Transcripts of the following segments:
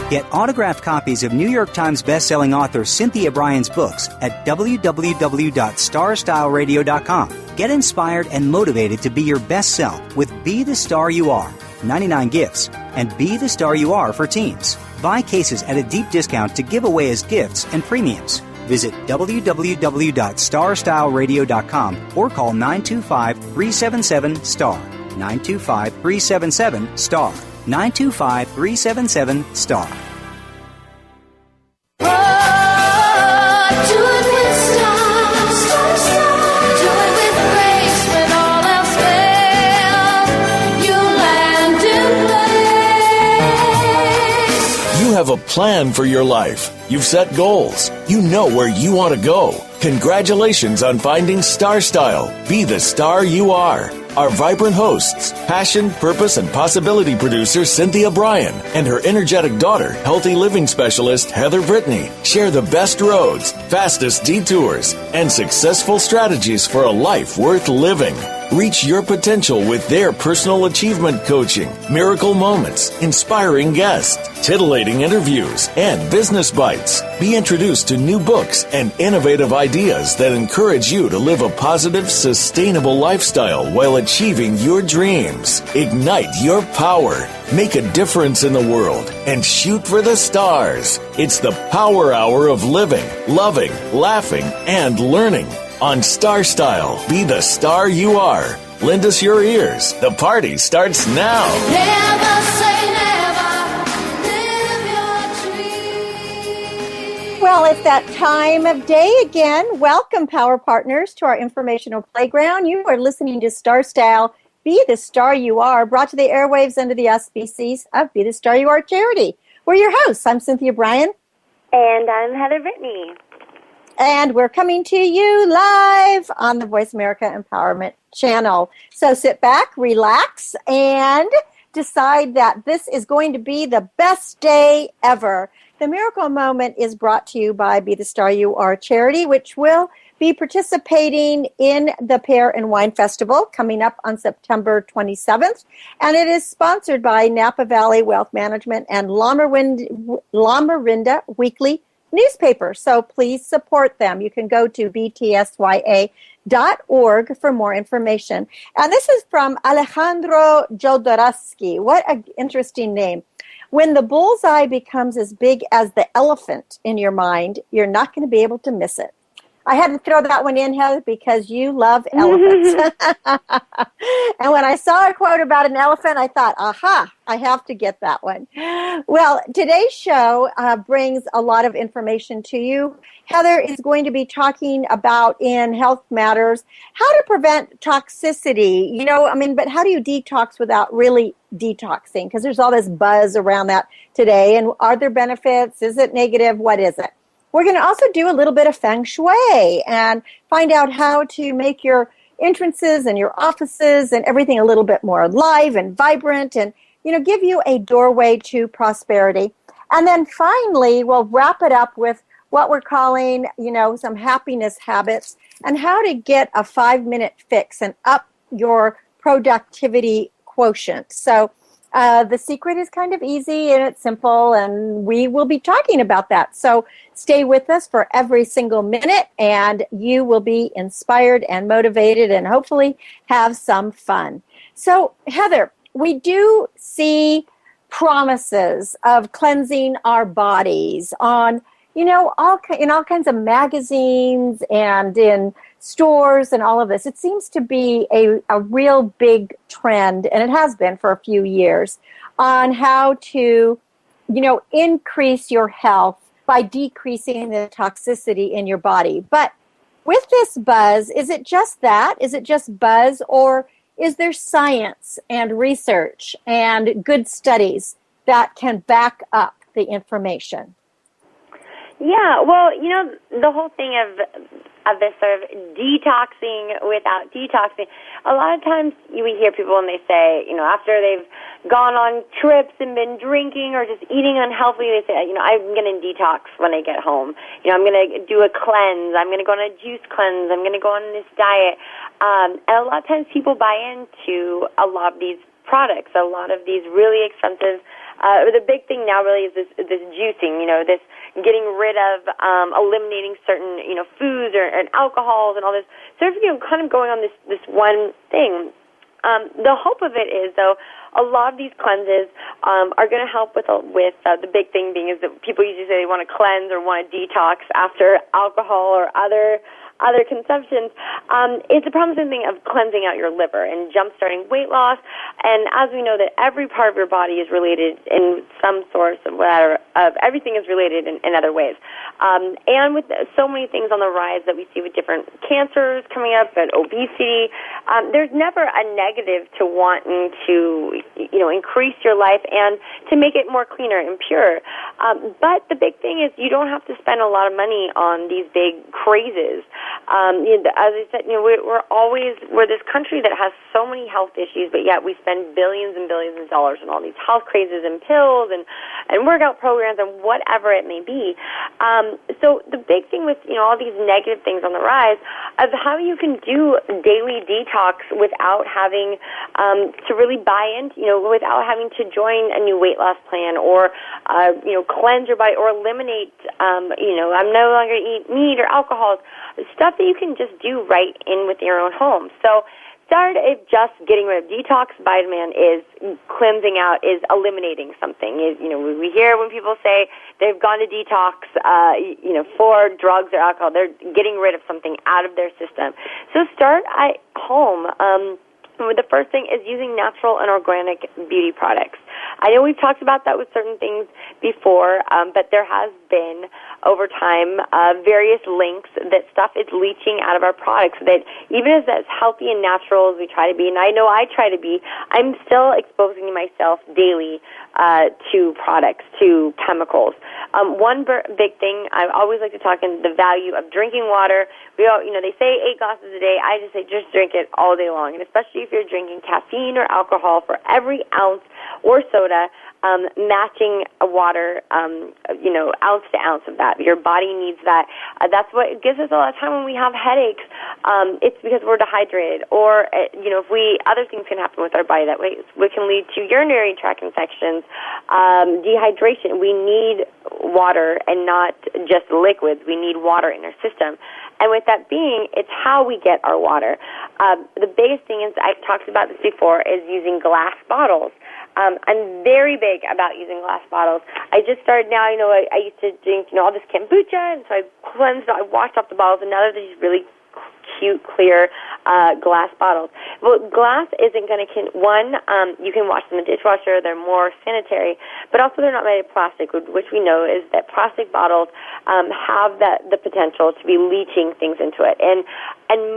Get autographed copies of New York Times bestselling author Cynthia Bryan's books at www.starstyleradio.com. Get inspired and motivated to be your best self with Be the Star You Are, 99 gifts, and Be the Star You Are for teens. Buy cases at a deep discount to give away as gifts and premiums. Visit www.starstyleradio.com or call 925-377-STAR. 925-377-STAR. 925-377-STAR. You have a plan for your life. You've set goals. You know where you want to go. Congratulations on finding Star Style. Be the star you are. Our vibrant hosts, passion, purpose, and possibility producer Cynthia Bryan and her energetic daughter, healthy living specialist Heather Brittany, share the best roads, fastest detours, and successful strategies for a life worth living. Reach your potential with their personal achievement coaching, miracle moments, inspiring guests, titillating interviews, and business bites. Be introduced to new books and innovative ideas that encourage you to live a positive, sustainable lifestyle while achieving your dreams. Ignite your power. Make a difference in the world and shoot for the stars. It's the Power Hour of living, loving, laughing, and learning. On Star Style, be the star you are. Lend us your ears. The party starts now. Never say never. Live your dream. Well, it's that time of day again. Welcome, Power Partners, to our informational playground. You are listening to Star Style, Be the Star You Are, brought to the airwaves under the auspices of Be the Star You Are charity. We're your hosts. I'm Cynthia Bryan. And I'm Heather Brittany. And we're coming to you live on the Voice America Empowerment Channel. So sit back, relax, and decide that this is going to be the best day ever. The Miracle Moment is brought to you by Be the Star You Are charity, which will be participating in the Pear and Wine Festival coming up on September 27th. And it is sponsored by Napa Valley Wealth Management and La Mirinda Weekly newspaper. So please support them. You can go to btsya.org for more information. And this is from Alejandro Jodorowsky. What an interesting name. When the bullseye becomes as big as the elephant in your mind, you're not going to be able to miss it. I had to throw that one in, Heather, because you love elephants. And when I saw a quote about an elephant, I thought, aha, I have to get that one. Well, today's show brings a lot of information to you. Heather is going to be talking about, in Health Matters, how to prevent toxicity. But how do you detox without really detoxing? Because there's all this buzz around that today. And are there benefits? Is it negative? What is it? We're going to also do a little bit of Feng Shui and find out how to make your entrances and your offices and everything a little bit more alive and vibrant and, give you a doorway to prosperity. And then finally, we'll wrap it up with what we're calling, some happiness habits and how to get a 5-minute fix and up your productivity quotient. So the secret is kind of easy and it's simple, and we will be talking about that. So stay with us for every single minute, and you will be inspired and motivated and hopefully have some fun. So, Heather, we do see promises of cleansing our bodies on, in all kinds of magazines and in stores and all of this. It seems to be a real big trend, and it has been for a few years, on how to, increase your health by decreasing the toxicity in your body. But with this buzz, is it just that? Is it just buzz, or is there science and research and good studies that can back up the information? Yeah, well, the whole thing of this sort of detoxing without detoxing, a lot of times we hear people and they say, after they've gone on trips and been drinking or just eating unhealthily, they say, I'm going to detox when I get home. I'm going to do a cleanse. I'm going to go on a juice cleanse. I'm going to go on this diet. And a lot of times people buy into a lot of these products, a lot of these really expensive The big thing now really is this juicing, this getting rid of, eliminating certain, foods and alcohols and all this. So, kind of going on this one thing. The hope of it is, though, a lot of these cleanses are going to help with the big thing being is that people usually say they want to cleanse or want to detox after alcohol or other consumptions. It's a promising thing of cleansing out your liver and jump-starting weight loss. And as we know that every part of your body is related in some source of everything is related in other ways. And with so many things on the rise that we see with different cancers coming up, and obesity, there's never a negative to wanting to, increase your life and to make it more cleaner and pure. But the big thing is you don't have to spend a lot of money on these big crazes. As I said, we're this country that has so many health issues, but yet we spend billions and billions of dollars on all these health crazes and pills and workout programs and whatever it may be. So the big thing with all these negative things on the rise of how you can do daily detox without having to really buy into, without having to join a new weight loss plan or cleanse your body or eliminate, I'm no longer eat meat or alcohol. Stuff that you can just do right in with your own home. So start if just getting rid of detox vitamin is cleansing out, is eliminating something. We hear when people say they've gone to detox, for drugs or alcohol, they're getting rid of something out of their system. So start at home. The first thing is using natural and organic beauty products. I know we've talked about that with certain things before, but there has been, over time, various links that stuff is leaching out of our products that even as healthy and natural as we try to be, and I know I try to be, I'm still exposing myself daily to products, to chemicals. One big thing, I always like to talk in the value of drinking water. We all, they say 8 glasses a day. I just say just drink it all day long, and especially if you're drinking caffeine or alcohol, for every ounce or soda, matching water, ounce to ounce of that. Your body needs that. That's what gives us a lot of time when we have headaches. It's because we're dehydrated, or if other things can happen with our body that way. It can lead to urinary tract infections, dehydration. We need water and not just liquids. We need water in our system. And with that being, it's how we get our water. The biggest thing is, I've talked about this before, is using glass bottles. I'm very big about using glass bottles. I just started now, I used to drink, all this kombucha, and so I cleansed, I washed off the bottles, and now they're these really cute, clear glass bottles. Well, glass isn't going to, you can wash them in the dishwasher, they're more sanitary, but also they're not made of plastic, which we know is that plastic bottles have the potential to be leaching things into it. And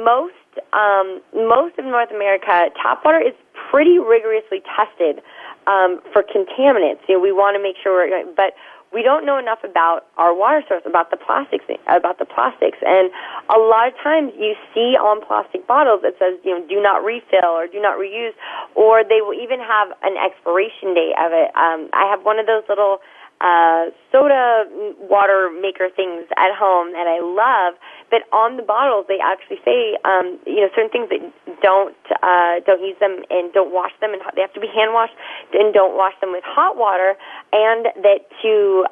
most of North America, tap water is pretty rigorously tested for contaminants. We want to make sure but we don't know enough about our water source, about the plastics. And a lot of times you see on plastic bottles it says, do not refill or do not reuse, or they will even have an expiration date of it. I have one of those little soda water maker things at home that I love, but on the bottles they actually say certain things that don't use them and don't wash them, and they have to be hand washed, and don't wash them with hot water, and that to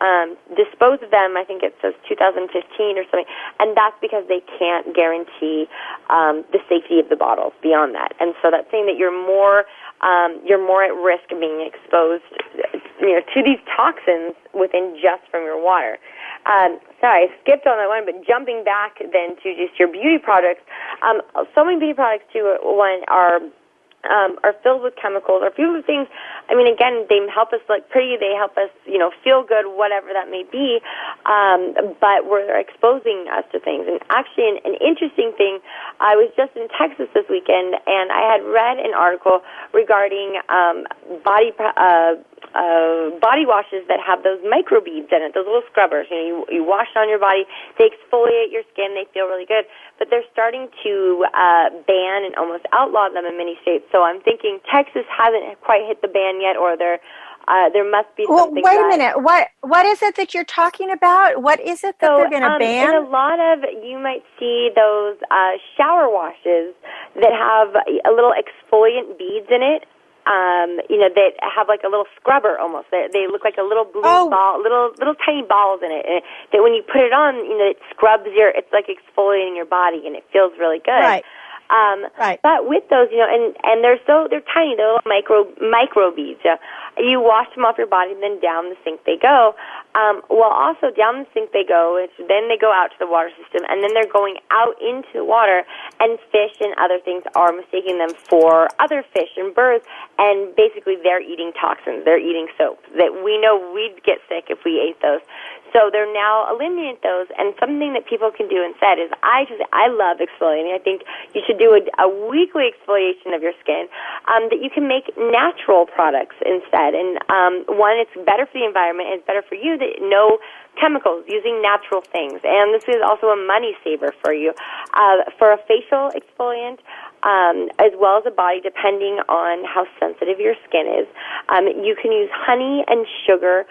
dispose of them, I think it says 2015 or something, and that's because they can't guarantee the safety of the bottles beyond that. And so that's saying that you're more at risk of being exposed to these toxins within just from your water. Sorry, I skipped on that one, but jumping back then to just your beauty products, so many beauty products too, are filled with chemicals, or filled with things. I mean, again, they help us look pretty, they help us, feel good, whatever that may be, but we're exposing us to things. And actually, an interesting thing, I was just in Texas this weekend, and I had read an article regarding body washes that have those microbeads in it, those little scrubbers. You wash on your body, they exfoliate your skin, they feel really good. But they're starting to ban and almost outlaw them in many states. So I'm thinking Texas hasn't quite hit the ban yet, or there must be something. Well, wait a minute. What is it that you're talking about? What is it that they're going to ban? In a lot of, you might see those shower washes that have a little exfoliant beads in it. that have like a little scrubber almost. They look like a little blue ball, little tiny balls in it. And that when you put it on, it scrubs it's like exfoliating your body, and it feels really good. Right. Right. But with those, and they're tiny, they're little micro beads. You wash them off your body, and then down the sink they go. Well, also down the sink they go. Then they go out to the water system, and then they're going out into the water, and fish and other things are mistaking them for other fish and birds, and basically they're eating toxins. They're eating soap that we know we'd get sick if we ate those. So they're now eliminating those, and something that people can do instead is I love exfoliating. I think you should do a weekly exfoliation of your skin, that you can make natural products instead. And one, it's better for the environment, and it's better for you that no chemicals, using natural things. And this is also a money saver for you. For a facial exfoliant, as well as a body, depending on how sensitive your skin is, you can use honey and sugar.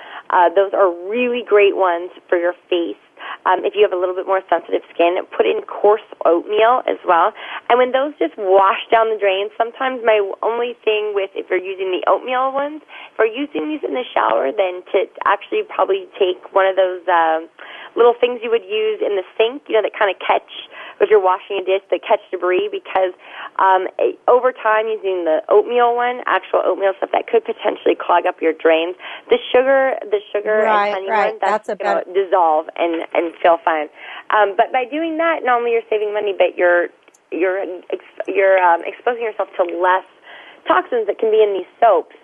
Those are really great ones for your face. If you have a little bit more sensitive skin, put in coarse oatmeal as well. And when those just wash down the drain, sometimes my only thing with, if you're using the oatmeal ones, if you're using these in the shower, then to actually probably take one of those little things you would use in the sink, that kind of catch, if you're washing a dish, that catch debris, because over time, using the oatmeal one, actual oatmeal stuff, that could potentially clog up your drains. The sugar and honey one, that's going to dissolve and feel fine. But by doing that, not only you're saving money, but you're exposing yourself to less toxins that can be in these soaps.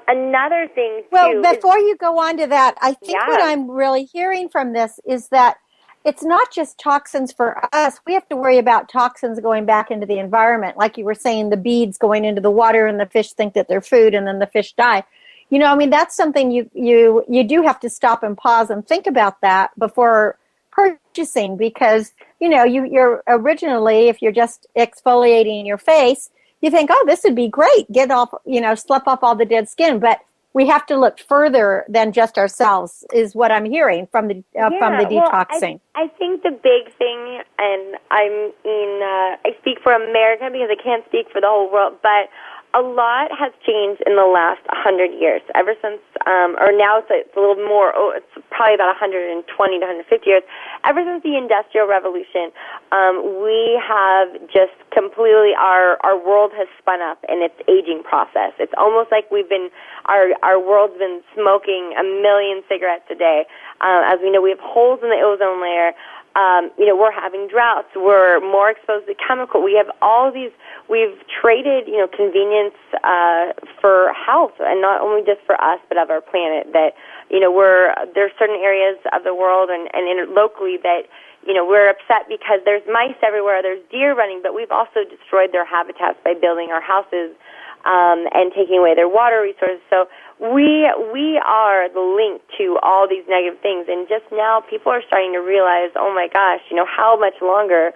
Another thing, too. Well, before you go on to that, I think what I'm really hearing from this is that it's not just toxins for us. We have to worry about toxins going back into the environment. Like you were saying, the beads going into the water, and the fish think that they're food, and then the fish die. That's something you do have to stop and pause and think about that before purchasing, because, you're originally, if you're just exfoliating your face, you think, oh, this would be great. Get off, slough off all the dead skin. But we have to look further than just ourselves, is what I'm hearing from the detoxing. I think the big thing, and I speak for America because I can't speak for the whole world, but a lot has changed in the last 100 years. Ever since, or now it's a little more, it's probably about 120 to 150 years. Ever since the Industrial Revolution, we have just completely, our world has spun up in its aging process. It's almost like our world's been smoking 1 million cigarettes a day. As we know, we have holes in the ozone layer. We're having droughts. We're more exposed to chemical. We have all these. We've traded, convenience for health, and not only just for us, but of our planet. That there's certain areas of the world and locally that we're upset because there's mice everywhere. There's deer running, but we've also destroyed their habitats by building our houses and taking away their water resources. So we are the link to all these negative things, and just now people are starting to realize, oh my gosh, how much longer,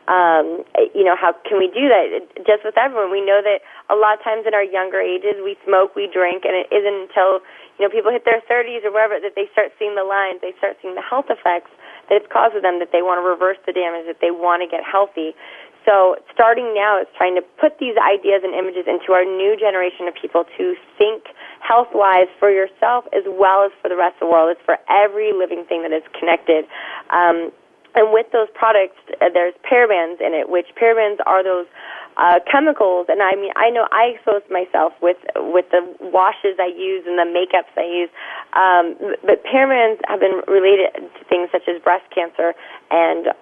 how can we do that? Just with everyone, we know that a lot of times in our younger ages, we smoke, we drink, and it isn't until people hit their 30s or wherever that they start seeing the lines, they start seeing the health effects that it's caused them, that they want to reverse the damage, that they want to get healthy. So starting now is trying to put these ideas and images into our new generation of people to think health-wise for yourself as well as for the rest of the world. It's for every living thing that is connected. And with those products, there's parabens in it, which parabens are those chemicals. And I know I expose myself with the washes I use and the makeups I use. But parabens have been related to things such as breast cancer and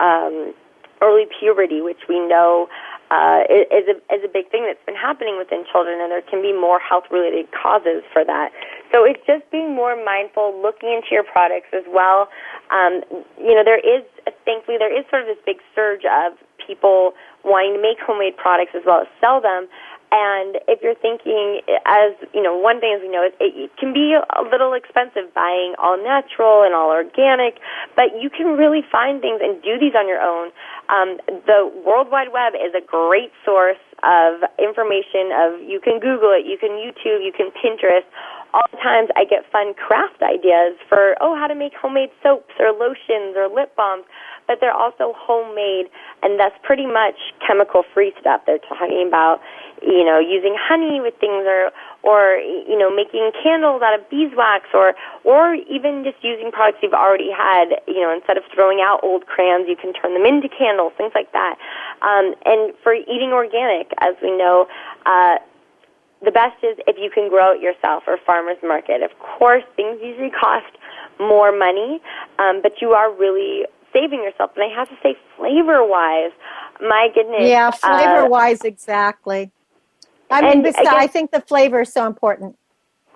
early puberty, which we know is a big thing that's been happening within children, and there can be more health-related causes for that. So it's just being more mindful, looking into your products as well. Thankfully, there is sort of this big surge of people wanting to make homemade products as well as sell them. And if you're thinking, as one thing as we know, it can be a little expensive buying all natural and all organic, but you can really find things and do these on your own. The World Wide Web is a great source of information. You can Google it, you can YouTube, you can Pinterest. All the times I get fun craft ideas for, how to make homemade soaps or lotions or lip balms, but they're also homemade, and that's pretty much chemical-free stuff they're talking about. using honey with things, or making candles out of beeswax, or even just using products you've already had. Instead of throwing out old crayons, you can turn them into candles, things like that. And for eating organic, as we know, the best is if you can grow it yourself, or farmer's market. Of course, things usually cost more money, but you are really saving yourself. And I have to say, flavor-wise, my goodness. Yeah, flavor-wise, exactly. I think the flavor is so important.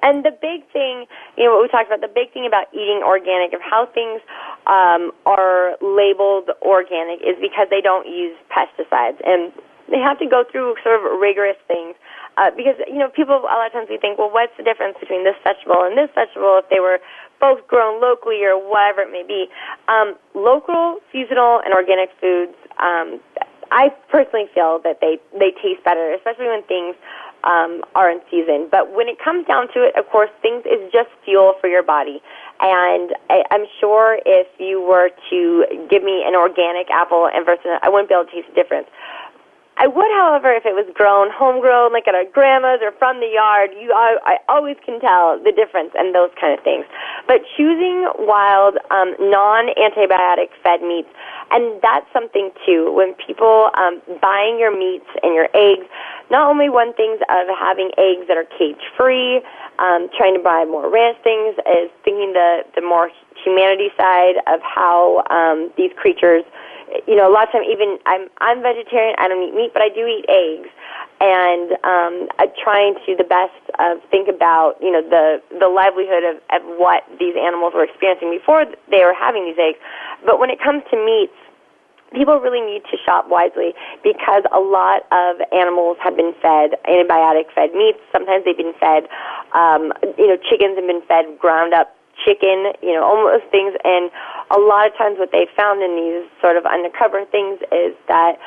And the big thing, what we talked about, the big thing about eating organic, of how things are labeled organic, is because they don't use pesticides. And they have to go through sort of rigorous things. Because, people, a lot of times we think, well, what's the difference between this vegetable and this vegetable if they were both grown locally or whatever it may be? Local, seasonal, and organic foods, I personally feel that they taste better, especially when things are in season. But when it comes down to it, of course, things is just fuel for your body. And I'm sure if you were to give me an organic apple and versus, I wouldn't be able to taste the difference. I would, however, if it was grown, homegrown, like at our grandma's or from the yard, I always can tell the difference and those kind of things. But choosing wild, non-antibiotic fed meats, and that's something too. When people buying your meats and your eggs, not only one thing of having eggs that are cage-free, trying to buy more ranch things, is thinking the more humanity side of how these creatures. A lot of times, even I'm vegetarian. I don't eat meat, but I do eat eggs, and I'm trying to the best of think about the livelihood of what these animals were experiencing before they were having these eggs. But when it comes to meats, people really need to shop wisely, because a lot of animals have been fed antibiotic-fed meats. Sometimes they've been fed, chickens have been fed ground up chicken, almost things. And a lot of times what they found in these sort of undercover things is that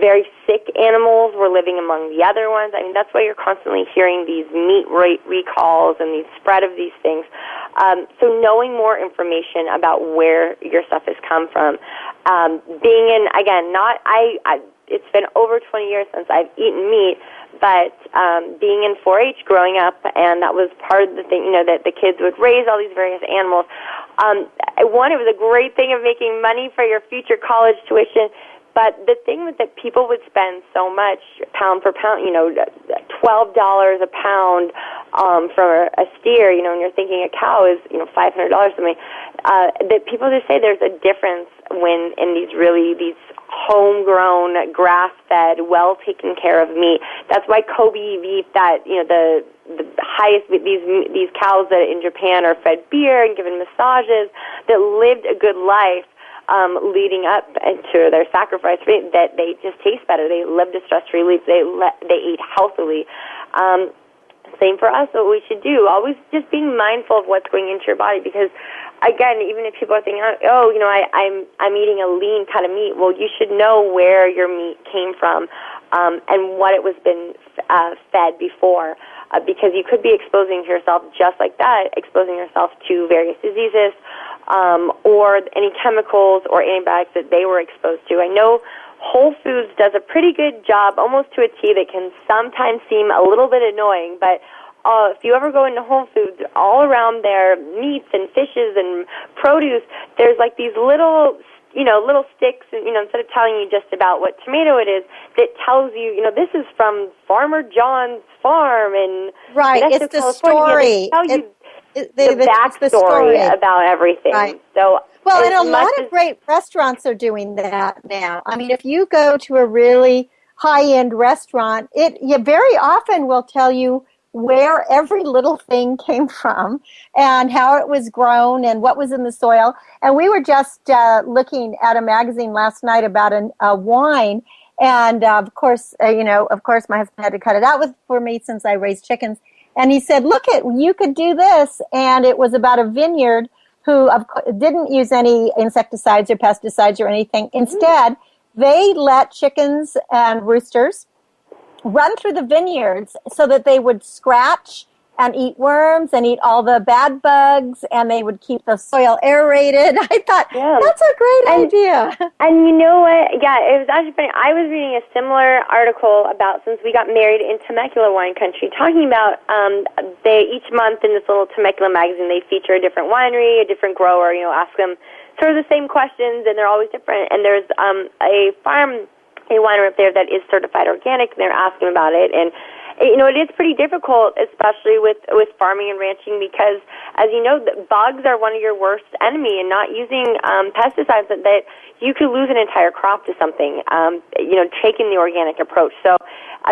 very sick animals were living among the other ones. I mean, that's why you're constantly hearing these meat recalls and these spread of these things. So knowing more information about where your stuff has come from, being in, again, it's been over 20 years since I've eaten meat, but being in 4-H growing up, and that was part of the thing, that the kids would raise all these various animals. One, it was a great thing of making money for your future college tuition, but the thing was that people would spend so much pound per pound, $12 a pound for a steer, and you're thinking a cow is, $500 something. That people just say there's a difference when in these homegrown, grass-fed, well-taken care of meat. That's why Kobe beef, that the highest, these cows that in Japan are fed beer and given massages, that lived a good life leading up to their sacrifice, that they just taste better. They lived a stress-free life. They ate healthily. Same for us, what we should do. Always just being mindful of what's going into your body, because, again, even if people are thinking, I'm eating a lean cut of meat, well, you should know where your meat came from and what it was been fed before, because you could be exposing yourself just like that, exposing yourself to various diseases or any chemicals or antibiotics that they were exposed to. I know Whole Foods does a pretty good job, almost to a T, that can sometimes seem a little bit annoying, but if you ever go into Whole Foods, all around their meats and fishes and produce, there's like these little sticks, and, instead of telling you just about what tomato it is, that tells you, this is from Farmer John's farm in right. Modesto, It's the California. story. They tell you the backstory about everything. Right. So, well, and a lot of great restaurants are doing that now. I mean, if you go to a really high-end restaurant, you very often will tell you where every little thing came from and how it was grown and what was in the soil. And we were just looking at a magazine last night about a wine, and of course, my husband had to cut it out for me since I raised chickens. And he said, "Look, you could do this," and it was about a vineyard who didn't use any insecticides or pesticides or anything. Instead, they let chickens and roosters run through the vineyards so that they would scratch and eat worms and eat all the bad bugs, and they would keep the soil aerated. I thought, that's a great idea. And you know what? Yeah, it was actually funny. I was reading a similar article about, since we got married in Temecula wine country, talking about they each month in this little Temecula magazine, they feature a different winery, a different grower, ask them sort of the same questions, and they're always different. And there's a winery up there that is certified organic, and they're asking about it. And it is pretty difficult, especially with farming and ranching, because, as you know, bugs are one of your worst enemy, and not using pesticides that you could lose an entire crop to something, taking the organic approach. So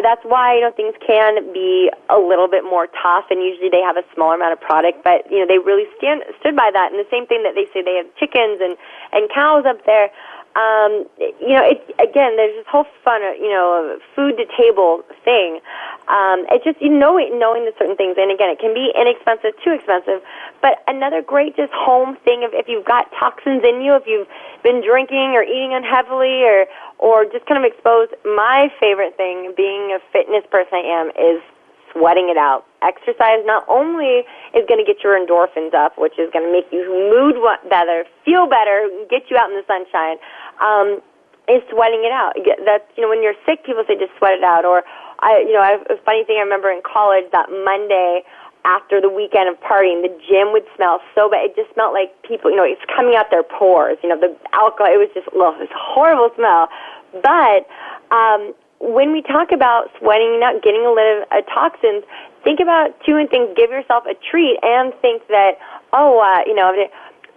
that's why, things can be a little bit more tough, and usually they have a smaller amount of product, but, they really stood by that. And the same thing that they say they have chickens and cows up there. Again, there's this whole fun, food to table thing. It's just, knowing the certain things. And again, it can be inexpensive, too expensive. But another great just home thing, if you've got toxins in you, if you've been drinking or eating unheavily or just kind of exposed, my favorite thing, being a fitness person I am, is sweating it out. Exercise not only is going to get your endorphins up, which is going to make you mood better, feel better, get you out in the sunshine, is sweating it out. That's, when you're sick, people say just sweat it out. Or, a funny thing I remember in college, that Monday after the weekend of partying, the gym would smell so bad. It just smelled like people, it's coming out their pores. The alcohol, it was just, it was a horrible smell. But when we talk about sweating out, getting a little toxins, think about two things. Give yourself a treat and think that,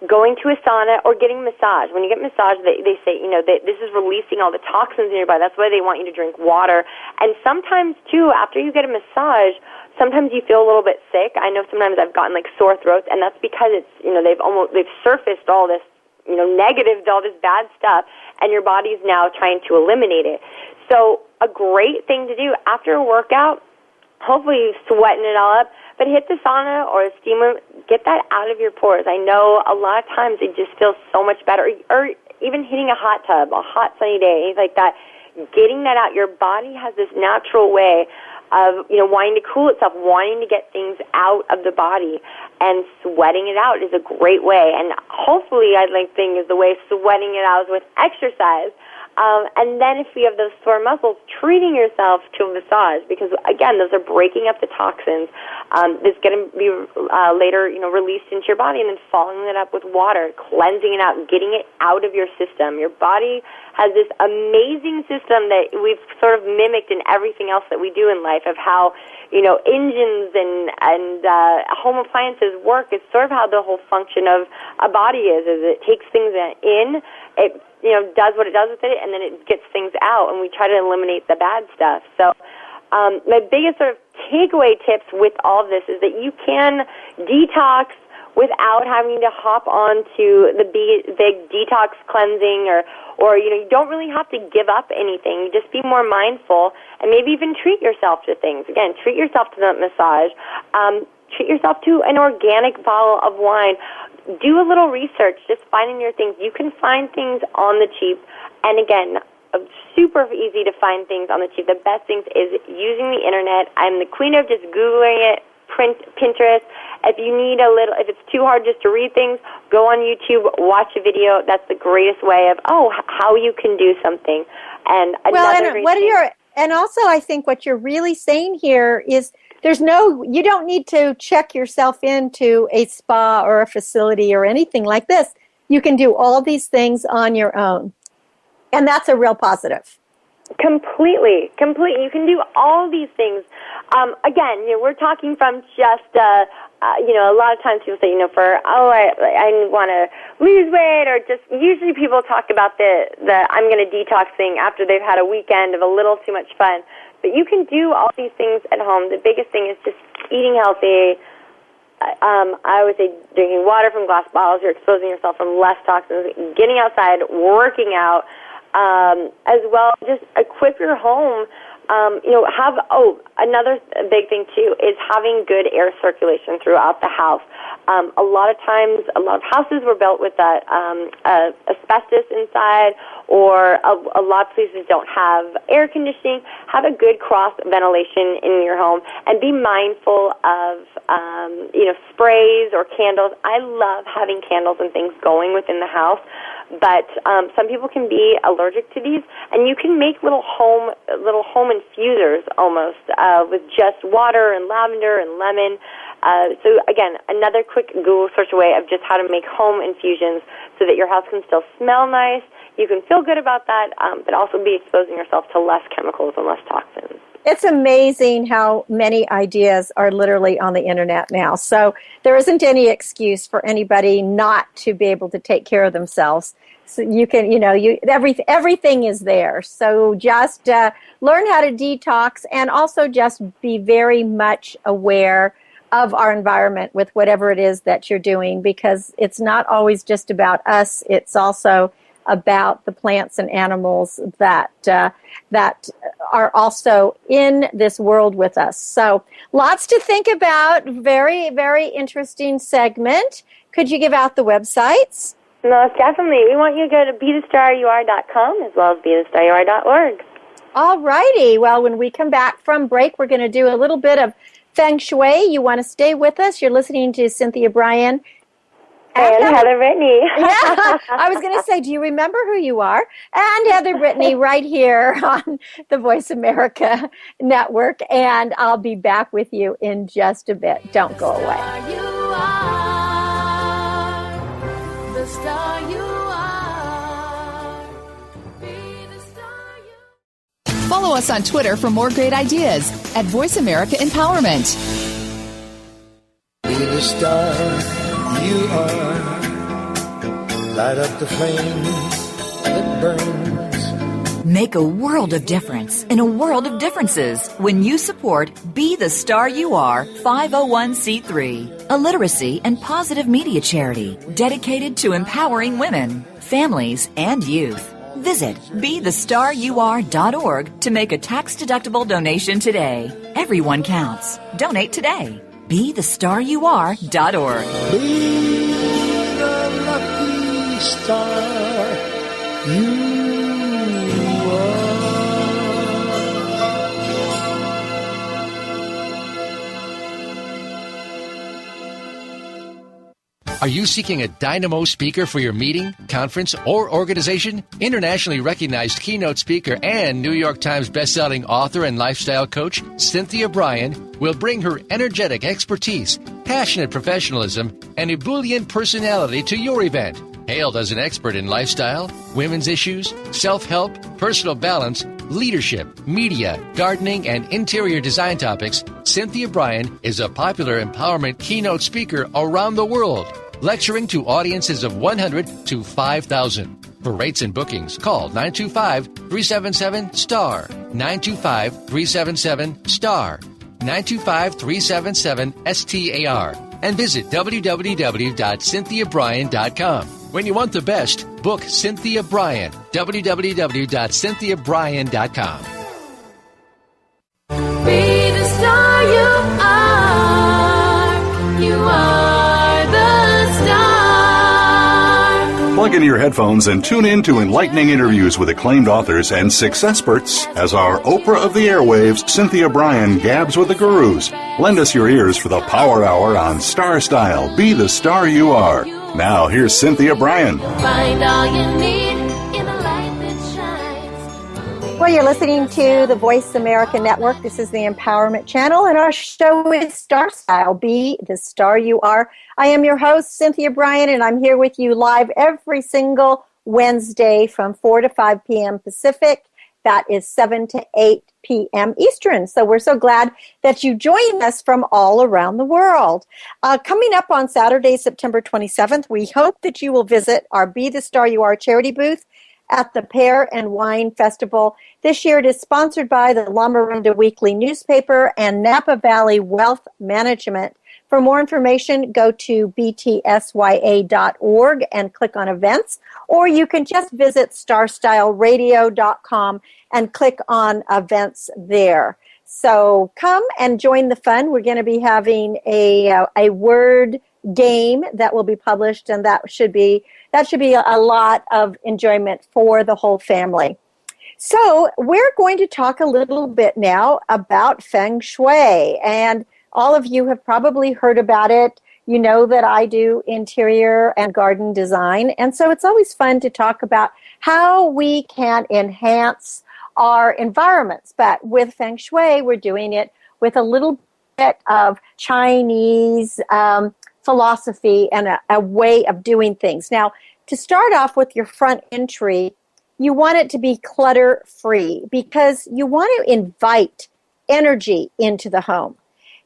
going to a sauna or getting a massage. When you get massage, they say, this is releasing all the toxins in your body. That's why they want you to drink water. And sometimes, too, after you get a massage, sometimes you feel a little bit sick. I know sometimes I've gotten, sore throats, and that's because it's, they've surfaced all this, negative, all this bad stuff, and your body's now trying to eliminate it. So a great thing to do after a workout, hopefully you're sweating it all up, but hit the sauna or a steamer, get that out of your pores. I know a lot of times it just feels so much better, or even hitting a hot tub, a hot sunny day, anything like that, getting that out. Your body has this natural way of, wanting to cool itself, wanting to get things out of the body, and sweating it out is a great way. And hopefully, I think is the way sweating it out is with exercise. And then if you have those sore muscles, treating yourself to a massage, because, again, those are breaking up the toxins. It's going to be later, released into your body, and then following it up with water, cleansing it out, getting it out of your system. Your body has this amazing system that we've sort of mimicked in everything else that we do in life, of how, engines and home appliances work. It's sort of how the whole function of a body is it takes things in, it does what it does with it, and then it gets things out, and we try to eliminate the bad stuff. So my biggest sort of takeaway tips with all of this is that you can detox without having to hop onto the big detox cleansing, or you don't really have to give up anything. You just be more mindful, and maybe even treat yourself to things. Again, treat yourself to that massage. Treat yourself to an organic bottle of wine. Do a little research, just finding your things. You can find things on the cheap, and again, super easy to find things on the cheap. The best things is using the internet. I'm the queen of just Googling it, Pinterest. If you need if it's too hard just to read things, go on YouTube, watch a video. That's the greatest way of, how you can do something. And and also I think what you're really saying here is you don't need to check yourself into a spa or a facility or anything like this. You can do all these things on your own. And that's a real positive. Completely. You can do all these things. Again, we're talking from just, a lot of times people say, I want to lose weight, or just usually people talk about the I'm going to detox thing after they've had a weekend of a little too much fun. But you can do all these things at home. The biggest thing is just eating healthy. I would say drinking water from glass bottles. You're exposing yourself from less toxins. Getting outside, working out, as well. Just equip your home Another big thing too is having good air circulation throughout the house. A lot of times, a lot of houses were built with that asbestos inside, or a lot of places don't have air conditioning. Have a good cross ventilation in your home, and be mindful of sprays or candles. I love having candles and things going within the house, but some people can be allergic to these, and you can make little home infusers almost with just water and lavender and lemon. So again, another quick Google search away of just how to make home infusions so that your house can still smell nice. You can feel good about that, but also be exposing yourself to less chemicals and less toxins. It's amazing how many ideas are literally on the internet now. So there isn't any excuse for anybody not to be able to take care of themselves. So you can, everything is there. So just learn how to detox, and also just be very much aware of our environment with whatever it is that you're doing, because it's not always just about us. It's also about the plants and animals that are also in this world with us. So lots to think about. Very, very interesting segment. Could you give out the websites? Most definitely. We want you to go to BeTheStarYouAre.com as well as BeTheStarYouAre.org. All righty. Well, when we come back from break, we're going to do a little bit of Feng Shui. You want to stay with us? You're listening to Cynthia Bryan and Heather Brittany. Yeah, I was going to say, do you remember who you are? And Heather Brittany right here on the Voice America Network. And I'll be back with you in just a bit. Don't go away. The star you are. Be the star you are. Follow us on Twitter for more great ideas at Voice America Empowerment. Be the star you are. Light up the flame that burns. Make a world of difference in a world of differences when you support Be the Star You Are 501c3, a literacy and positive media charity dedicated to empowering women, families, and youth. Visit BeTheStarYouAre.org to make a tax-deductible donation today. Everyone counts. Donate today. BeTheStarYouAre.org. Be the lucky star you Are you seeking a dynamo speaker for your meeting, conference, or organization? Internationally recognized keynote speaker and New York Times bestselling author and lifestyle coach Cynthia Bryan will bring her energetic expertise, passionate professionalism, and ebullient personality to your event. Hailed as an expert in lifestyle, women's issues, self-help, personal balance, leadership, media, gardening, and interior design topics, Cynthia Bryan is a popular empowerment keynote speaker around the world, lecturing to audiences of 100 to 5,000. For rates and bookings, call 925-377-STAR, 925-377-STAR, 925-377-STAR, and visit www.cynthiabryan.com. When you want the best, book Cynthia Bryan, www.cynthiabryan.com. Be the star you are. You are the star. Plug in your headphones and tune in to enlightening interviews with acclaimed authors and successperts as our Oprah of the airwaves, Cynthia Bryan, gabs with the gurus. Lend us your ears for the Power Hour on Star Style. Be the star you are. Now, here's Cynthia Bryan. Find all you need in the light that shines. Well, you're listening to the Voice America Network. This is the Empowerment Channel, and our show is Star Style. Be the star you are. I am your host, Cynthia Bryan, and I'm here with you live every single Wednesday from 4 to 5 p.m. Pacific. That is 7 to 8 p.m. Eastern. So we're so glad that you join us from all around the world. Coming up on Saturday, September 27th, we hope that you will visit our Be the Star You Are charity booth at the Pear and Wine Festival. This year it is sponsored by the La Miranda Weekly newspaper and Napa Valley Wealth Management For more information, go to btsya.org and click on events, or you can just visit starstyleradio.com and click on events there. So come and join the fun. We're going to be having a word game that will be published, and that should be a lot of enjoyment for the whole family. So we're going to talk a little bit now about Feng Shui, and all of you have probably heard about it. You know that I do interior and garden design, and so it's always fun to talk about how we can enhance our environments. But with Feng Shui, we're doing it with a little bit of Chinese philosophy and a way of doing things. Now, to start off with your front entry, you want it to be clutter-free because you want to invite energy into the home.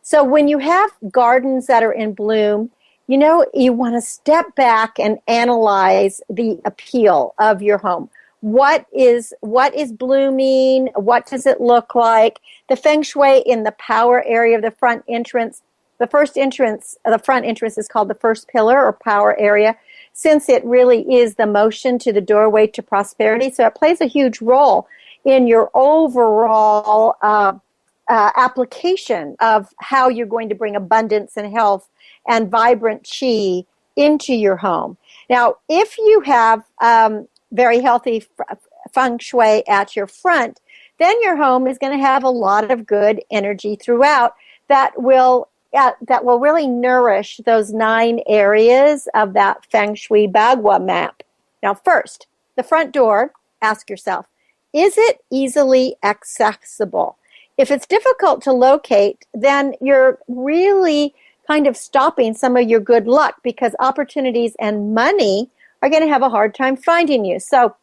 So when you have gardens that are in bloom, you know, you want to step back and analyze the appeal of your home. What is blooming? What does it look like? The Feng Shui in the power area of the front entrance. The front entrance is called the first pillar or power area, since it really is the motion to the doorway to prosperity. So it plays a huge role in your overall application of how you're going to bring abundance and health and vibrant qi into your home. Now, if you have very healthy Feng Shui at your front, then your home is going to have a lot of good energy throughout that will really nourish those 9 areas of that Feng Shui Bagua map. Now, first, the front door, ask yourself, is it easily accessible? If it's difficult to locate, then you're really kind of stopping some of your good luck because opportunities and money are going to have a hard time finding you. So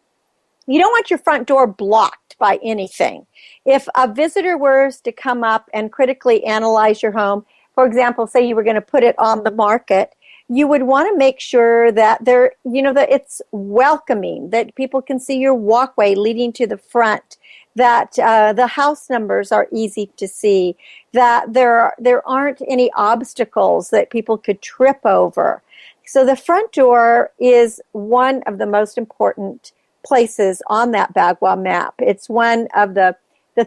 you don't want your front door blocked by anything. If a visitor were to come up and critically analyze your home, for example, say you were going to put it on the market, you would want to make sure that that it's welcoming, that people can see your walkway leading to the front, that the house numbers are easy to see, that there aren't any obstacles that people could trip over. So the front door is one of the most important places on that Bagua map. It's one of the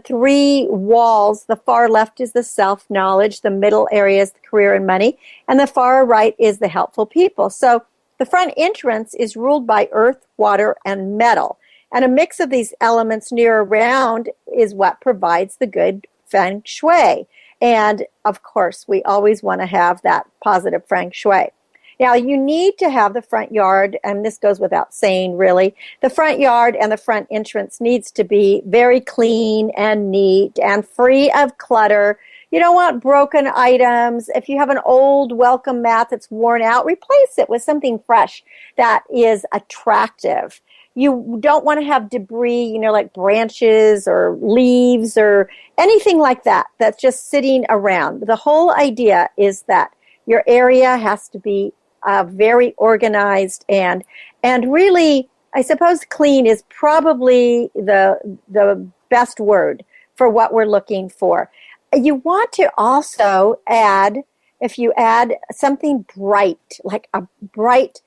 3 walls. The far left is the self-knowledge, the middle area is the career and money, and the far right is the helpful people. So the front entrance is ruled by earth, water, and metal. And a mix of these elements near around is what provides the good Feng Shui. And, of course, we always want to have that positive Feng Shui. Now, you need to have the front yard, and this goes without saying, really. The front yard and the front entrance needs to be very clean and neat and free of clutter. You don't want broken items. If you have an old welcome mat that's worn out, replace it with something fresh that is attractive. You don't want to have debris, like branches or leaves or anything like that that's just sitting around. The whole idea is that your area has to be very organized and really, I suppose clean is probably the best word for what we're looking for. You want to also add, if you add something bright, like bright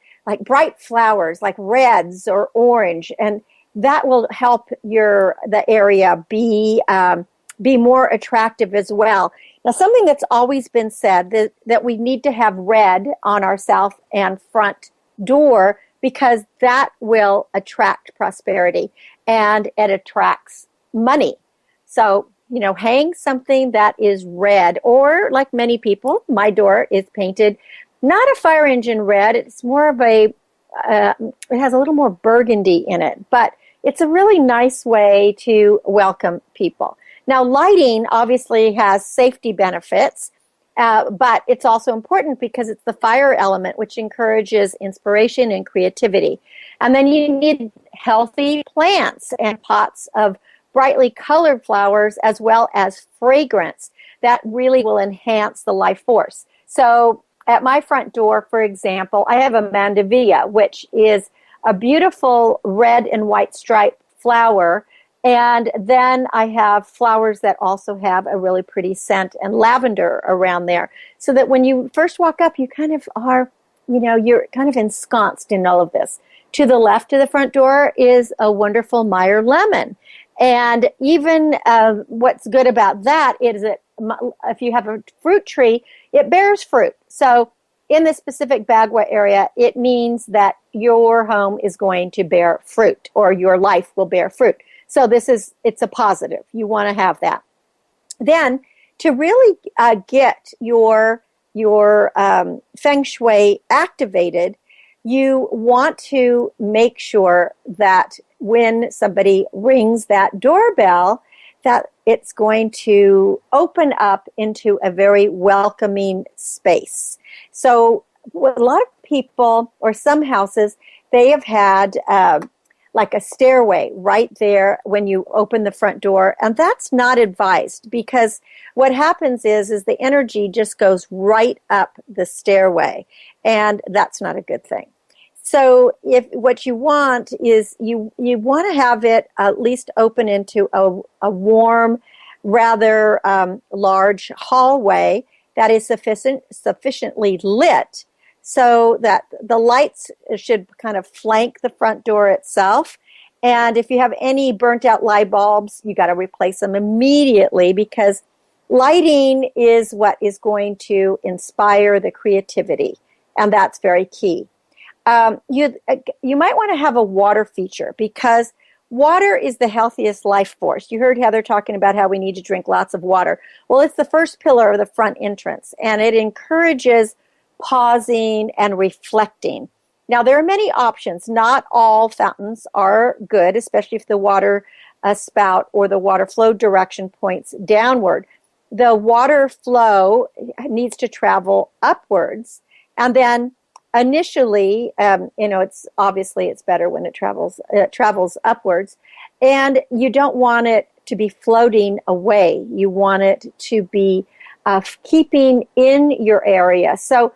flowers, like reds or orange, and that will help the area be more attractive as well. Now, something that's always been said that we need to have red on our south and front door because that will attract prosperity and it attracts money. So, hang something that is red, or like many people, my door is painted not a fire engine red. It's more of it has a little more burgundy in it, but it's a really nice way to welcome people. Now, lighting obviously has safety benefits, but it's also important because it's the fire element, which encourages inspiration and creativity. And then you need healthy plants and pots of brightly colored flowers as well as fragrance that really will enhance the life force. So at my front door, for example, I have a mandevilla, which is a beautiful red and white striped flower And then I have flowers that also have a really pretty scent and lavender around there. So that when you first walk up, you kind of are, you're kind of ensconced in all of this. To the left of the front door is a wonderful Meyer lemon. And even what's good about that is that if you have a fruit tree, it bears fruit. So in the specific Bagua area, it means that your home is going to bear fruit, or your life will bear fruit. So it's a positive. You want to have that. Then to really get your Feng Shui activated, you want to make sure that when somebody rings that doorbell, that it's going to open up into a very welcoming space. So a lot of people, or some houses, they have had like a stairway right there when you open the front door, and that's not advised, because what happens is the energy just goes right up the stairway, and that's not a good thing. So if what you want is you want to have it at least open into a warm, rather large hallway that is sufficiently lit, so that the lights should kind of flank the front door itself. And if you have any burnt out light bulbs, you got to replace them immediately, because lighting is what is going to inspire the creativity, and that's very key. You might want to have a water feature, because water is the healthiest life force. You heard Heather talking about how we need to drink lots of water. Well, it's the first pillar of the front entrance, and it encourages pausing and reflecting. Now, there are many options. Not all fountains are good, especially if the water spout or the water flow direction points downward. The water flow needs to travel upwards, and then initially, it's better when it travels upwards, and you don't want it to be floating away. You want it to be keeping in your area. So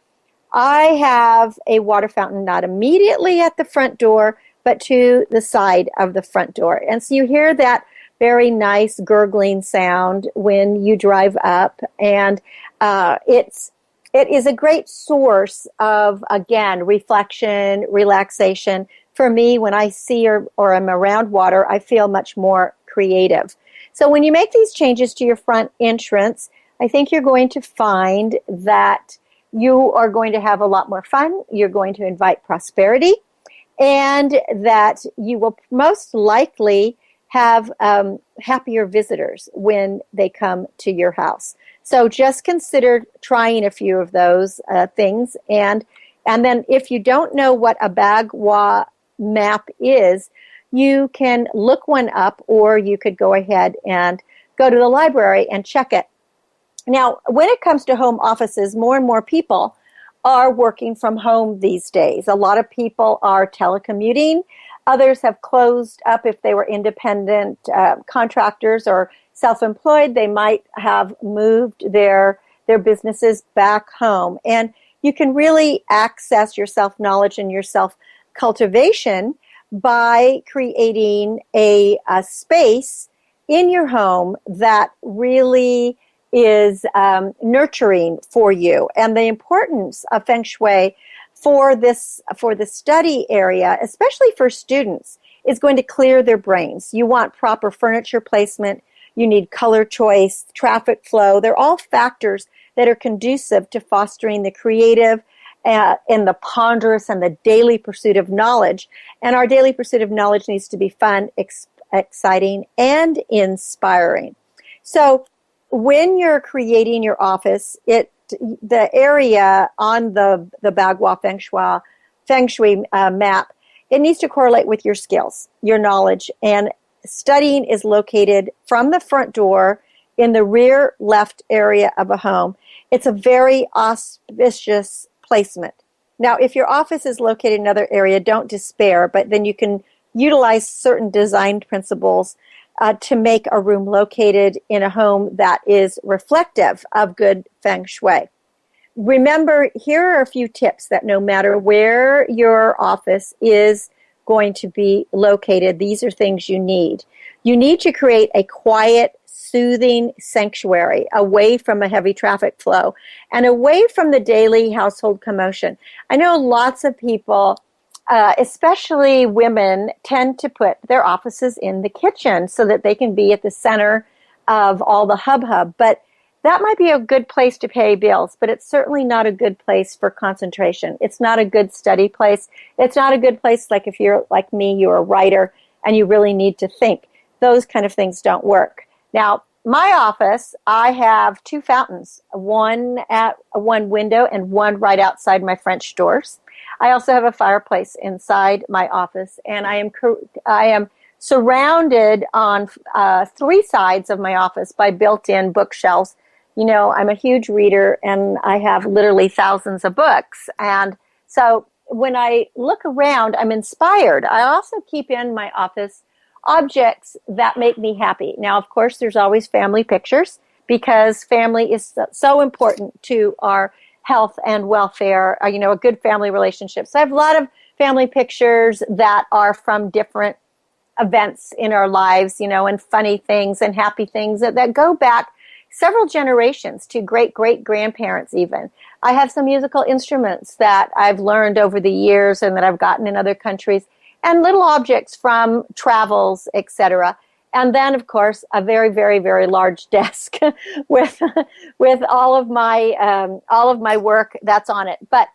I have a water fountain not immediately at the front door, but to the side of the front door. And so you hear that very nice gurgling sound when you drive up, and it is a great source of, again, reflection, relaxation. For me, when I see or am around water, I feel much more creative. So when you make these changes to your front entrance, I think you're going to find that you are going to have a lot more fun. You're going to invite prosperity, and that you will most likely have happier visitors when they come to your house. So just consider trying a few of those things. And then if you don't know what a Bagua map is, you can look one up, or you could go ahead and go to the library and check it. Now, when it comes to home offices, more and more people are working from home these days. A lot of people are telecommuting. Others have closed up. If they were independent contractors or self-employed, they might have moved their businesses back home. And you can really access your self-knowledge and your self-cultivation by creating a space in your home that really is nurturing for you. And the importance of Feng Shui for the study area, especially for students, is going to clear their brains. You want proper furniture placement. You need color choice, traffic flow. They're all factors that are conducive to fostering the creative and the ponderous and the daily pursuit of knowledge. And our daily pursuit of knowledge needs to be fun, exciting, and inspiring. So when you're creating your office, the area on the Bagua Feng Shui map, it needs to correlate with your skills, your knowledge, and studying is located from the front door in the rear left area of a home. It's a very auspicious placement. Now, if your office is located in another area, don't despair, but then you can utilize certain design principles to make a room located in a home that is reflective of good Feng Shui. Remember, here are a few tips that no matter where your office is going to be located, these are things you need. You need to create a quiet, soothing sanctuary away from a heavy traffic flow and away from the daily household commotion. I know lots of people, especially women, tend to put their offices in the kitchen so that they can be at the center of all the hubbub. But that might be a good place to pay bills, but it's certainly not a good place for concentration. It's not a good study place. It's not a good place, like if you're like me, you're a writer and you really need to think. Those kind of things don't work. Now, my office, I have two fountains, one at one window and one right outside my French doors. I also have a fireplace inside my office, and I am surrounded on three sides of my office by built-in bookshelves. You know, I'm a huge reader, and I have literally thousands of books. And so when I look around, I'm inspired. I also keep in my office objects that make me happy. Now, of course, there's always family pictures because family is so important to our health and welfare, a good family relationship. So I have a lot of family pictures that are from different events in our lives, and funny things and happy things that go back several generations to great-great-grandparents even. I have some musical instruments that I've learned over the years and that I've gotten in other countries, and little objects from travels, etc. And then, of course, a very, very, very large desk with all of my work that's on it. But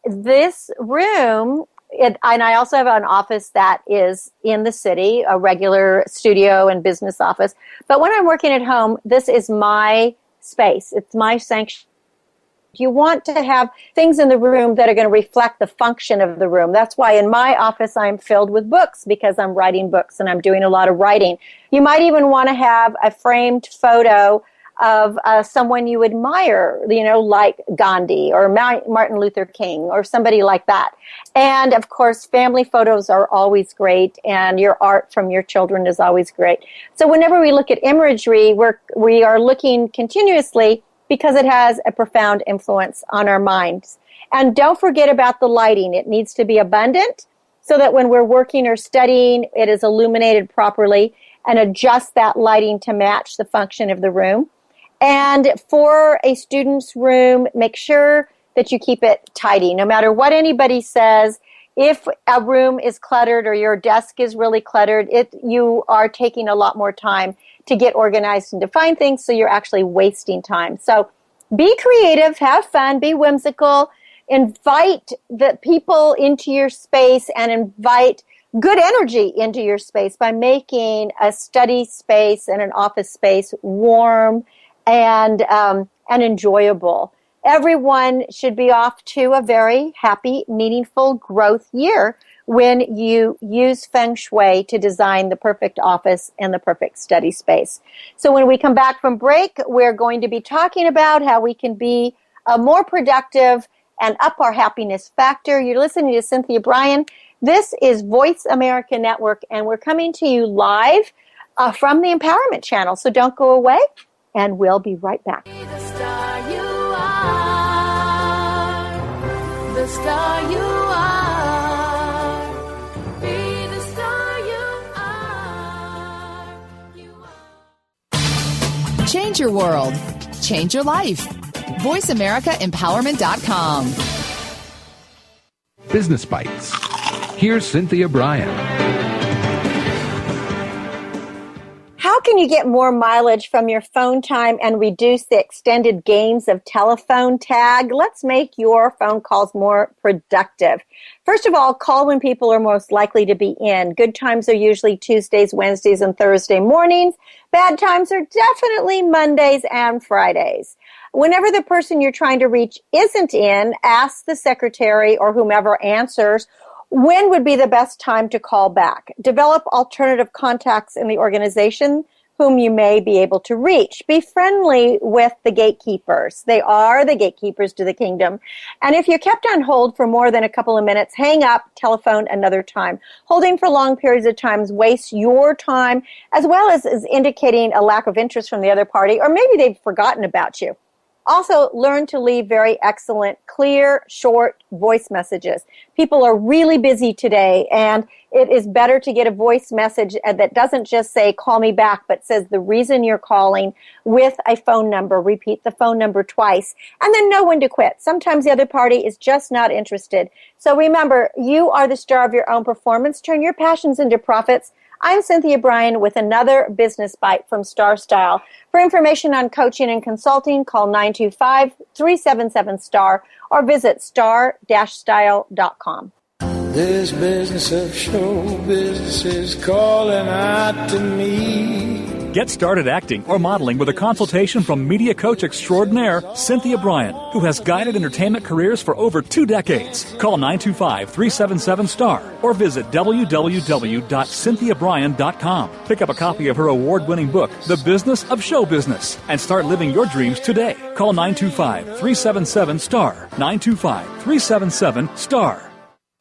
this room, and I also have an office that is in the city, a regular studio and business office. But when I'm working at home, this is my space. It's my sanctuary. You want to have things in the room that are going to reflect the function of the room. That's why in my office I'm filled with books because I'm writing books and I'm doing a lot of writing. You might even want to have a framed photo of someone you admire, like Gandhi or Martin Luther King or somebody like that. And, of course, family photos are always great, and your art from your children is always great. So whenever we look at imagery, we are looking continuously because it has a profound influence on our minds. And don't forget about the lighting. It needs to be abundant so that when we're working or studying, it is illuminated properly, and adjust that lighting to match the function of the room. And for a student's room, make sure that you keep it tidy. No matter what anybody says, if a room is cluttered or your desk is really cluttered, you are taking a lot more time to get organized and to find things, so you're actually wasting time. So be creative, have fun, be whimsical, invite the people into your space and invite good energy into your space by making a study space and an office space warm and enjoyable. Everyone should be off to a very happy, meaningful growth year when you use Feng Shui to design the perfect office and the perfect study space. So when we come back from break, we're going to be talking about how we can be more productive and up our happiness factor. You're listening to Cynthia Bryan. This is Voice America Network, and we're coming to you live from the Empowerment Channel. So don't go away, and we'll be right back. Be the star you are. The star you are. Be the star you are. You are. Change your world. Change your life. VoiceAmericaEmpowerment.com. Business Bites. Here's Cynthia Bryan. How can you get more mileage from your phone time and reduce the extended games of telephone tag? Let's make your phone calls more productive. First of all, call when people are most likely to be in. Good times are usually Tuesdays, Wednesdays, and Thursday mornings. Bad times are definitely Mondays and Fridays. Whenever the person you're trying to reach isn't in, ask the secretary or whomever answers when would be the best time to call back. Develop alternative contacts in the organization whom you may be able to reach. Be friendly with the gatekeepers. They are the gatekeepers to the kingdom. And if you're kept on hold for more than a couple of minutes, hang up, telephone another time. Holding for long periods of time wastes your time, as well as is indicating a lack of interest from the other party, or maybe they've forgotten about you. Also, learn to leave very excellent, clear, short voice messages. People are really busy today, and it is better to get a voice message that doesn't just say, call me back, but says the reason you're calling with a phone number. Repeat the phone number twice, and then know when to quit. Sometimes the other party is just not interested. So remember, you are the star of your own performance. Turn your passions into profits. I'm Cynthia Bryan with another business bite from Star Style. For information on coaching and consulting, call 925-377-STAR or visit star-style.com. This business of show business is calling out to me. Get started acting or modeling with a consultation from media coach extraordinaire Cynthia Bryan, who has guided entertainment careers for over 2 decades. Call 925-377-STAR or visit www.cynthiabryan.com. Pick up a copy of her award-winning book, The Business of Show Business, and start living your dreams today. Call 925-377-STAR. 925-377-STAR.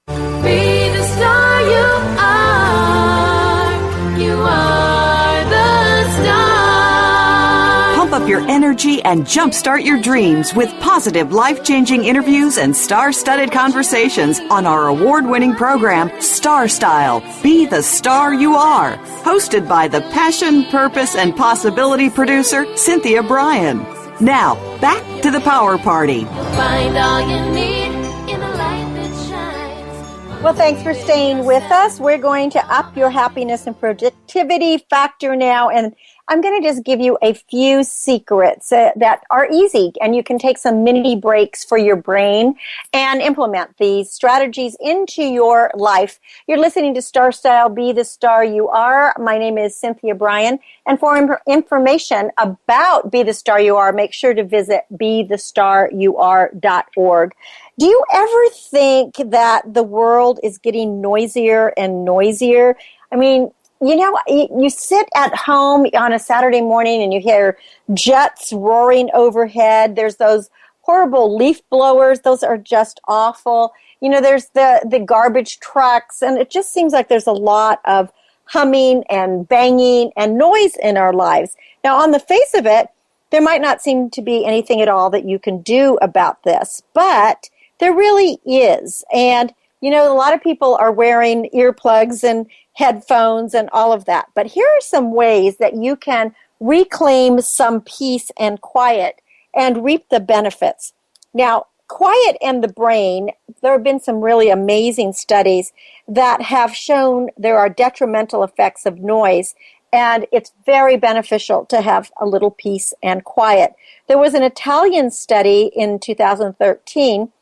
Be the star you are. You are the star. Pump up your energy and jumpstart your dreams with positive, life-changing interviews and star-studded conversations on our award-winning program, Star Style. Be the star you are. Hosted by the passion, purpose, and possibility producer, Cynthia Bryan. Now, back to the Power Party. Find all you need in the light that shines. Well, thanks for staying with us. We're going to up your happiness and productivity factor now, and I'm going to just give you a few secrets that are easy, and you can take some mini breaks for your brain and implement these strategies into your life. You're listening to Star Style, Be the Star You Are. My name is Cynthia Bryan, and for information about Be the Star You Are, make sure to visit BeTheStarYouAre.org. Do you ever think that the world is getting noisier and noisier? I mean, you know, you sit at home on a Saturday morning and you hear jets roaring overhead. There's those horrible leaf blowers. Those are just awful. You know, there's the garbage trucks, and it just seems like there's a lot of humming and banging and noise in our lives. Now, on the face of it, there might not seem to be anything at all that you can do about this, but there really is. And, you know, a lot of people are wearing earplugs and headphones and all of that. But here are some ways that you can reclaim some peace and quiet and reap the benefits. Now, quiet and the brain, there have been some really amazing studies that have shown there are detrimental effects of noise, and it's very beneficial to have a little peace and quiet. There was an Italian study in 2013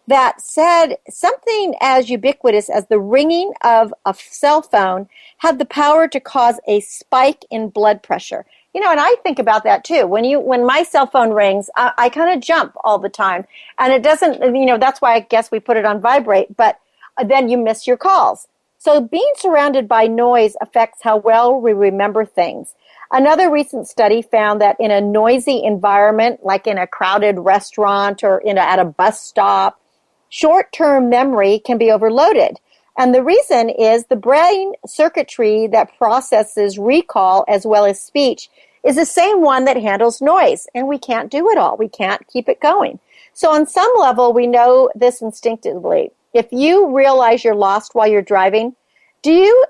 that said something as ubiquitous as the ringing of a cell phone had the power to cause a spike in blood pressure. You know, and I think about that too. When my cell phone rings, I kind of jump all the time. And it doesn't, you know, that's why I guess we put it on vibrate, but then you miss your calls. So being surrounded by noise affects how well we remember things. Another recent study found that in a noisy environment, like in a crowded restaurant or at a bus stop, short-term memory can be overloaded. And the reason is the brain circuitry that processes recall as well as speech is the same one that handles noise. And we can't do it all. We can't keep it going. So on some level, we know this instinctively. If you realize you're lost while you're driving, do you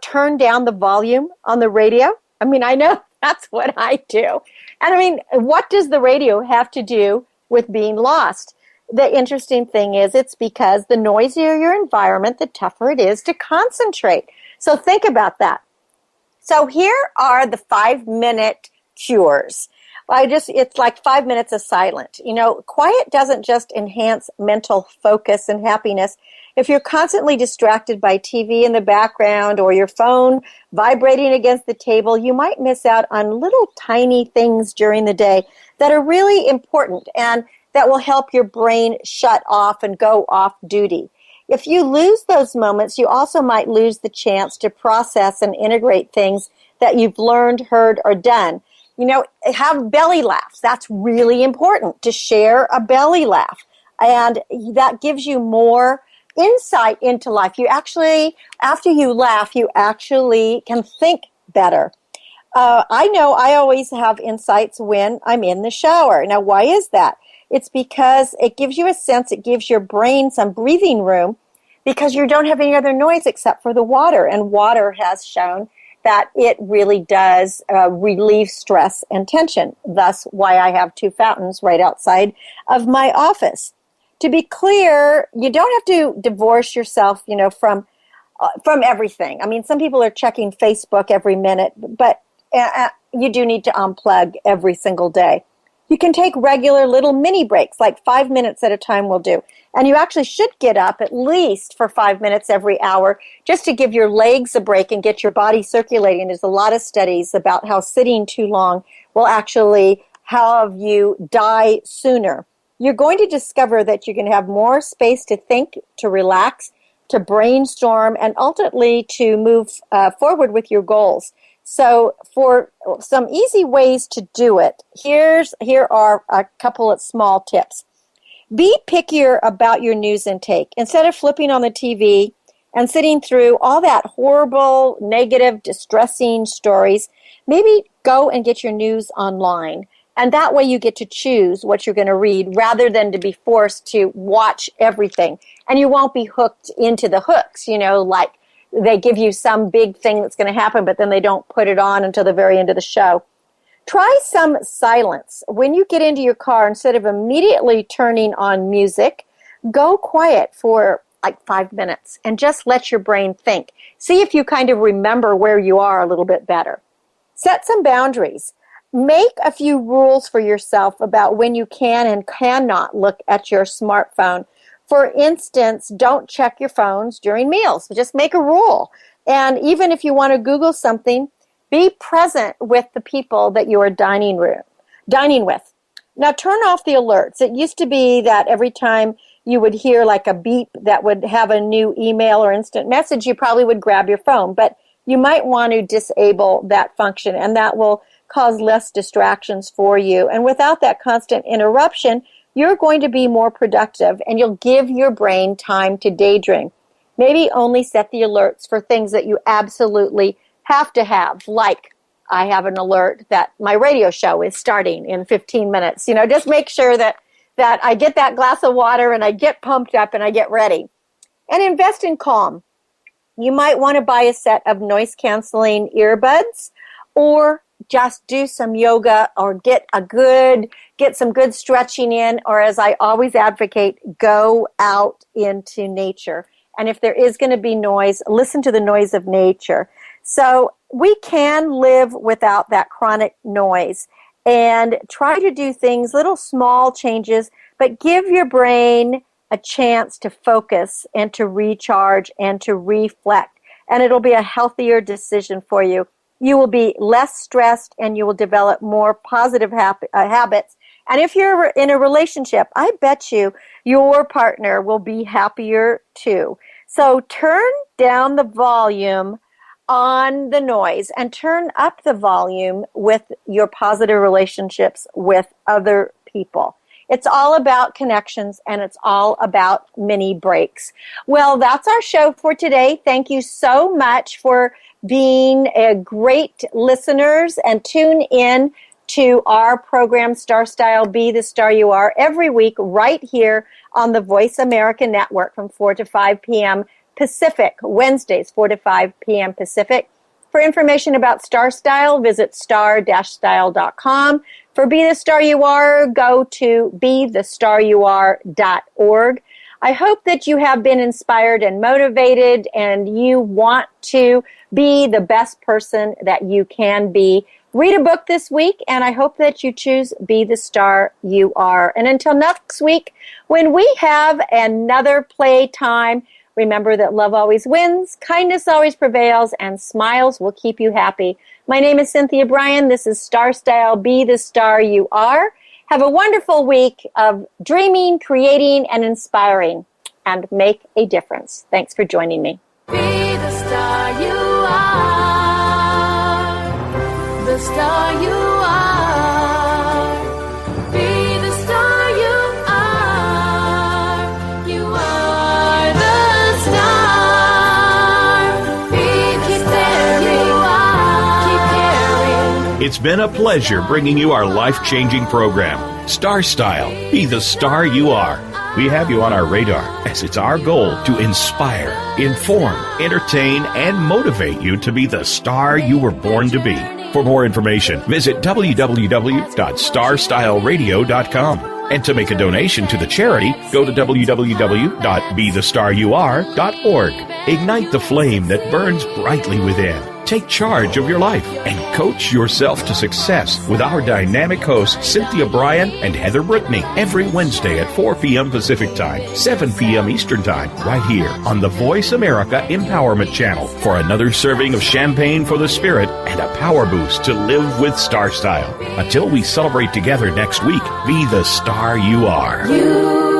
turn down the volume on the radio? I mean, I know that's what I do. And I mean, what does the radio have to do with being lost? The interesting thing is it's because the noisier your environment, the tougher it is to concentrate. So think about that. So here are the 5-minute cures. It's like 5 minutes of silent. You know, quiet doesn't just enhance mental focus and happiness. If you're constantly distracted by TV in the background or your phone vibrating against the table, you might miss out on little tiny things during the day that are really important and that will help your brain shut off and go off duty. If you lose those moments, you also might lose the chance to process and integrate things that you've learned, heard, or done. You know, have belly laughs. That's really important, to share a belly laugh. And that gives you more insight into life. You actually, after you laugh, you actually can think better. I know I always have insights when I'm in the shower. Now, why is that? It's because it gives you a sense, it gives your brain some breathing room because you don't have any other noise except for the water. And water has shown that it really does relieve stress and tension. Thus, why I have 2 fountains right outside of my office. To be clear, you don't have to divorce yourself, from everything. I mean, some people are checking Facebook every minute, but you do need to unplug every single day. You can take regular little mini breaks, like 5 minutes at a time will do. And you actually should get up at least for 5 minutes every hour just to give your legs a break and get your body circulating. There's a lot of studies about how sitting too long will actually have you die sooner. You're going to discover that you can have more space to think, to relax, to brainstorm, and ultimately to move forward with your goals. So for some easy ways to do it, here are a couple of small tips. Be pickier about your news intake. Instead of flipping on the TV and sitting through all that horrible, negative, distressing stories, maybe go and get your news online. And that way you get to choose what you're going to read rather than to be forced to watch everything. And you won't be hooked into the hooks, like they give you some big thing that's going to happen, but then they don't put it on until the very end of the show. Try some silence. When you get into your car, instead of immediately turning on music, go quiet for like 5 minutes and just let your brain think. See if you kind of remember where you are a little bit better. Set some boundaries. Make a few rules for yourself about when you can and cannot look at your smartphone. For instance, don't check your phones during meals. Just make a rule. And even if you want to Google something, be present with the people that you are dining with. Now turn off the alerts. It used to be that every time you would hear like a beep that would have a new email or instant message, you probably would grab your phone. But you might want to disable that function, and that will cause less distractions for you. And without that constant interruption, you're going to be more productive and you'll give your brain time to daydream. Maybe only set the alerts for things that you absolutely have to have, like I have an alert that my radio show is starting in 15 minutes. Just make sure that I get that glass of water and I get pumped up and I get ready. And invest in calm. You might want to buy a set of noise-canceling earbuds or just do some yoga or get some good stretching in, or as I always advocate, go out into nature. And if there is going to be noise, listen to the noise of nature. So we can live without that chronic noise and try to do things, little small changes, but give your brain a chance to focus and to recharge and to reflect. And it'll be a healthier decision for you. You will be less stressed and you will develop more positive habits. And if you're in a relationship, I bet you your partner will be happier too. So turn down the volume on the noise and turn up the volume with your positive relationships with other people. It's all about connections and it's all about mini breaks. Well, that's our show for today. Thank you so much for being great listeners, and tune in to our program, Star Style, Be the Star You Are, every week right here on the Voice America Network from 4 to 5 p.m. Pacific, Wednesdays, 4 to 5 p.m. Pacific. For information about Star Style, visit star-style.com. For Be the Star You Are, go to bethestaryouare.org. I hope that you have been inspired and motivated and you want to be the best person that you can be. Read a book this week, and I hope that you choose Be the Star You Are. And until next week, when we have another playtime, remember that love always wins, kindness always prevails, and smiles will keep you happy. My name is Cynthia Bryan. This is Star Style, Be the Star You Are. Have a wonderful week of dreaming, creating, and inspiring, and make a difference. Thanks for joining me. Be the star you are. The star you are. Be the star you are. You are the star. Be the star you are. Keep caring. It's been a pleasure bringing you our life-changing program, Star Style, Be the Star You Are. We have you on our radar as it's our goal to inspire, inform, entertain, and motivate you to be the star you were born to be. For more information, visit www.starstyleradio.com. And to make a donation to the charity, go to www.bethestaryouare.org. Ignite the flame that burns brightly within. Take charge of your life and coach yourself to success with our dynamic hosts, Cynthia Bryan and Heather Brittany, every Wednesday at 4 p.m. Pacific Time, 7 p.m. Eastern Time, right here on the Voice America Empowerment Channel for another serving of champagne for the spirit and a power boost to live with Star Style. Until we celebrate together next week, be the star you are.